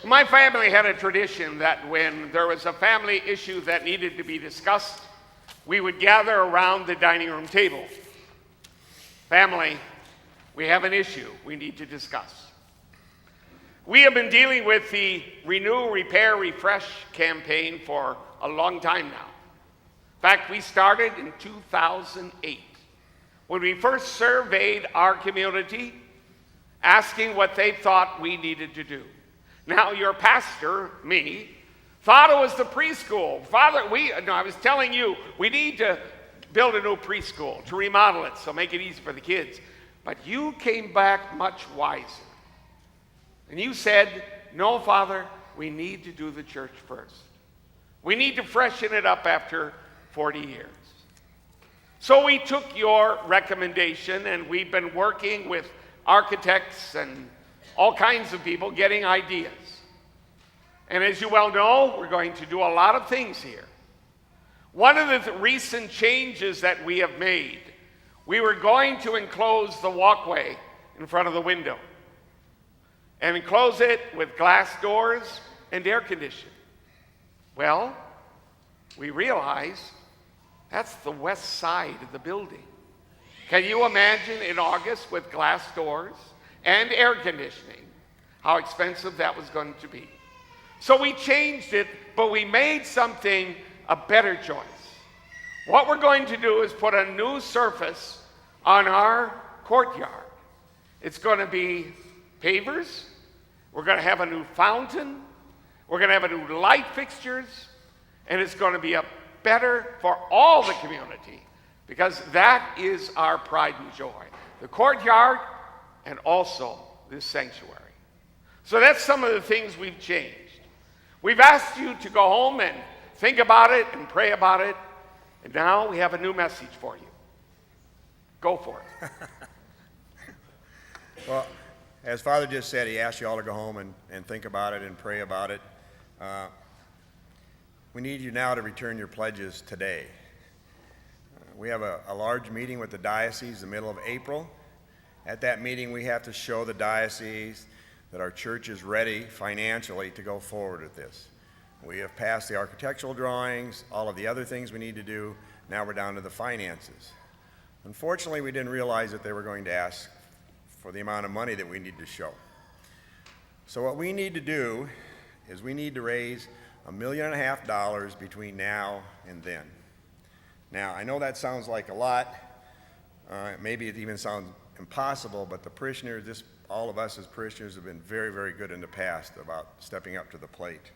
My family had a tradition that when there was a family issue that needed to be discussed, we would gather around the dining room table. Family, we have an issue we need to discuss. We have been dealing with the Renew, Repair, Refresh campaign for a long time now. In fact, we started in 2008 when we first surveyed our community asking what they thought we needed to do. Now, your pastor, me, thought it was the preschool. I was telling you, we need to build a new preschool, to remodel it, so make it easy for the kids. But you came back much wiser. And you said, no, Father, we need to do the church first. We need to freshen it up after 40 years. So we took your recommendation, and we've been working with architects and all kinds of people getting ideas. And as you well know, we're going to do a lot of things here. One of the recent changes that we have made, we were going to enclose the walkway in front of the window and enclose it with glass doors and air conditioning. Well, we realized that's the west side of the building. Can you imagine in August with glass doors and air conditioning how expensive that was going to be? So we changed it, but we made something a better choice. What we're going to do is put a new surface on our courtyard. It's going to be pavers. We're going to have a new fountain. We're going to have a new light fixtures. And it's going to be a better for all the community, because that is our pride and joy. The courtyard and also this sanctuary. So that's some of the things we've changed. We've asked you to go home and think about it and pray about it. And now we have a new message for you. Go for it. Well, as Father just said, he asked you all to go home and think about it and pray about it. We need you now to return your pledges today. We have a large meeting with the diocese in the middle of April. At that meeting, we have to show the diocese that our church is ready financially to go forward with this. We have passed the architectural drawings, all of the other things we need to do. Now we're down to the finances. Unfortunately, we didn't realize that they were going to ask for the amount of money that we need to show. So what we need to do is we need to raise $1.5 million between now and then. Now, I know that sounds like a lot. Maybe it even sounds impossible, but the parishioners, all of us as parishioners have been very, very good in the past about stepping up to the plate.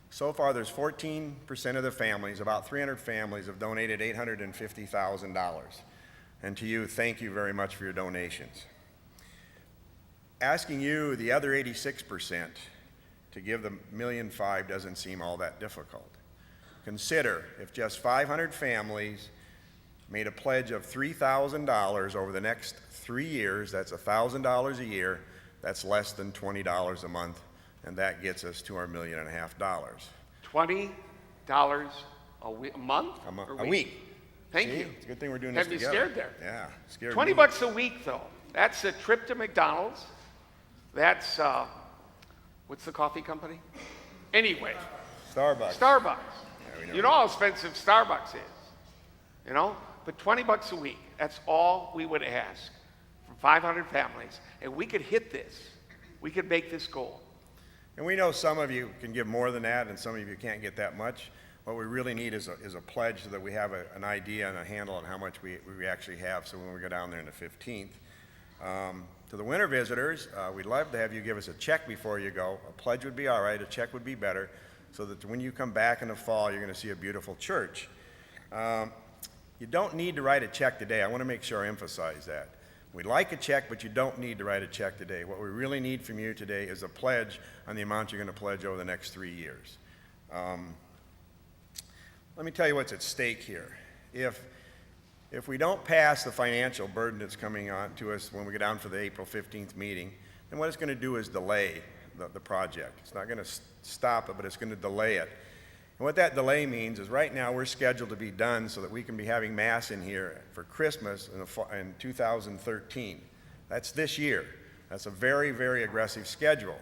So far, there's 14% of the families, about 300 families, have donated $850,000. And to you, thank you very much for your donations. Asking you, the other 86%, to give the $1.5 million doesn't seem all that difficult. Consider if just 500 families made a pledge of $3,000 over the next 3 years, that's $1,000 a year, that's less than $20 a month, and that gets us to our $1.5 million. $20 a month? A week. Thank you. It's a good thing we're doing this together. Have you scared there? Yeah, scared. $20 a week, though. That's a trip to McDonald's. That's, what's the coffee company? Anyway. Starbucks. Yeah, you know how expensive Starbucks is, you know? But $20 a week, that's all we would ask from 500 families. And we could hit this. We could make this goal. And we know some of you can give more than that, and some of you can't get that much. What we really need is a pledge so that we have an idea and a handle on how much we actually have, so when we go down there on the 15th. To the winter visitors, we'd love to have you give us a check before you go. A pledge would be all right, a check would be better, so that when you come back in the fall, you're going to see a beautiful church. You don't need to write a check today. I want to make sure I emphasize that. We'd like a check, but you don't need to write a check today. What we really need from you today is a pledge on the amount you're going to pledge over the next 3 years. Let me tell you what's at stake here. If we don't pass the financial burden that's coming on to us when we go down for the April 15th meeting, then what it's going to do is delay the project. It's not going to stop it, but it's going to delay it. And what that delay means is right now we're scheduled to be done so that we can be having Mass in here for Christmas in 2013. That's this year. That's a very, very aggressive schedule.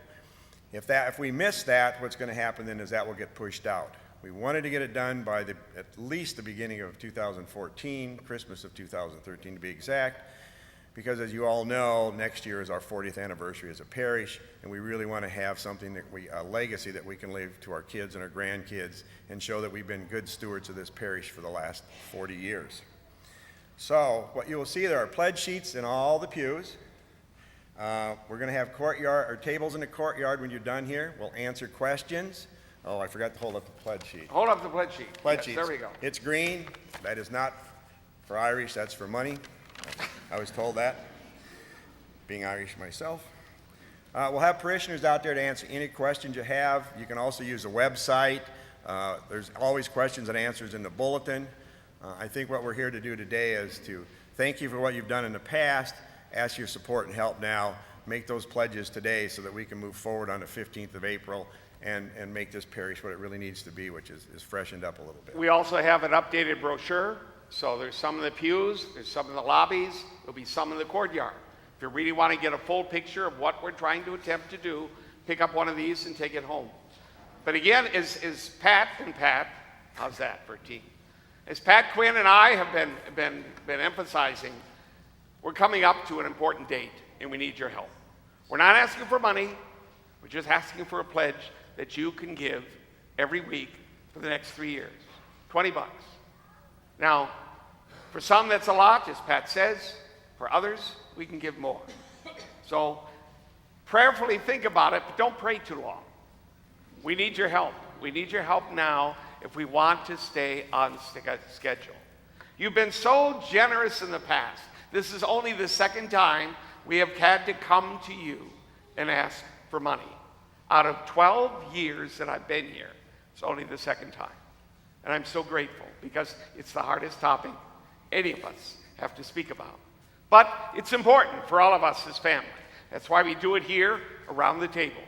If we miss that, what's going to happen then is that will get pushed out. We wanted to get it done by at least the beginning of 2014, Christmas of 2013 to be exact, because as you all know, next year is our 40th anniversary as a parish, and we really want to have something a legacy that we can leave to our kids and our grandkids and show that we've been good stewards of this parish for the last 40 years. So what you will see, there are pledge sheets in all the pews. We're going to have tables in the courtyard when you're done here. We'll answer questions. Oh, I forgot to hold up the pledge sheet. Hold up the pledge sheet. Pledge Yes, sheets. there we go. It's green. That is not for Irish, that's for money. I was told that, being Irish myself. We'll have parishioners out there to answer any questions you have. You can also use the website. There's always questions and answers in the bulletin. I think what we're here to do today is to thank you for what you've done in the past, ask your support and help now, make those pledges today so that we can move forward on the 15th of April and make this parish what it really needs to be, which is freshened up a little bit. We also have an updated brochure. So there's some in the pews, there's some in the lobbies, there'll be some in the courtyard. If you really want to get a full picture of what we're trying to attempt to do, pick up one of these and take it home. But again, is Pat, how's that for a team? As Pat Quinn and I have been emphasizing, we're coming up to an important date and we need your help. We're not asking for money, we're just asking for a pledge that you can give every week for the next 3 years. $20. Now, for some that's a lot, as Pat says. For others, we can give more. So prayerfully think about it, but don't pray too long. We need your help. We need your help now if we want to stay on schedule. You've been so generous in the past. This is only the second time we have had to come to you and ask for money. Out of 12 years that I've been here, it's only the second time. And I'm so grateful because it's the hardest topic any of us have to speak about. But it's important for all of us as family. That's why we do it here around the table.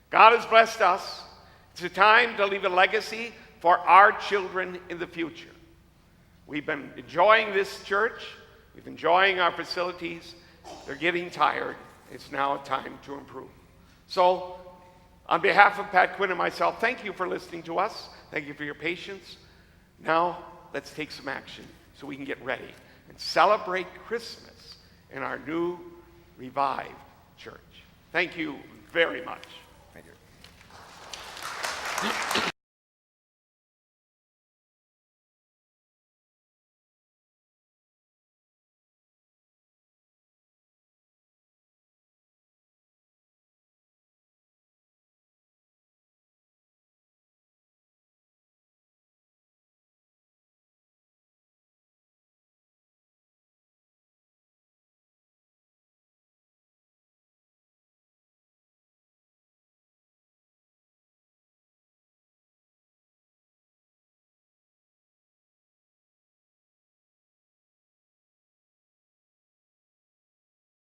God has blessed us. It's a time to leave a legacy for our children in the future. We've been enjoying this church. We've been enjoying our facilities. They're getting tired. It's now time to improve. So, on behalf of Pat Quinn and myself, thank you for listening to us. Thank you for your patience. Now, let's take some action so we can get ready and celebrate Christmas in our new, revived church. Thank you very much. Thank you.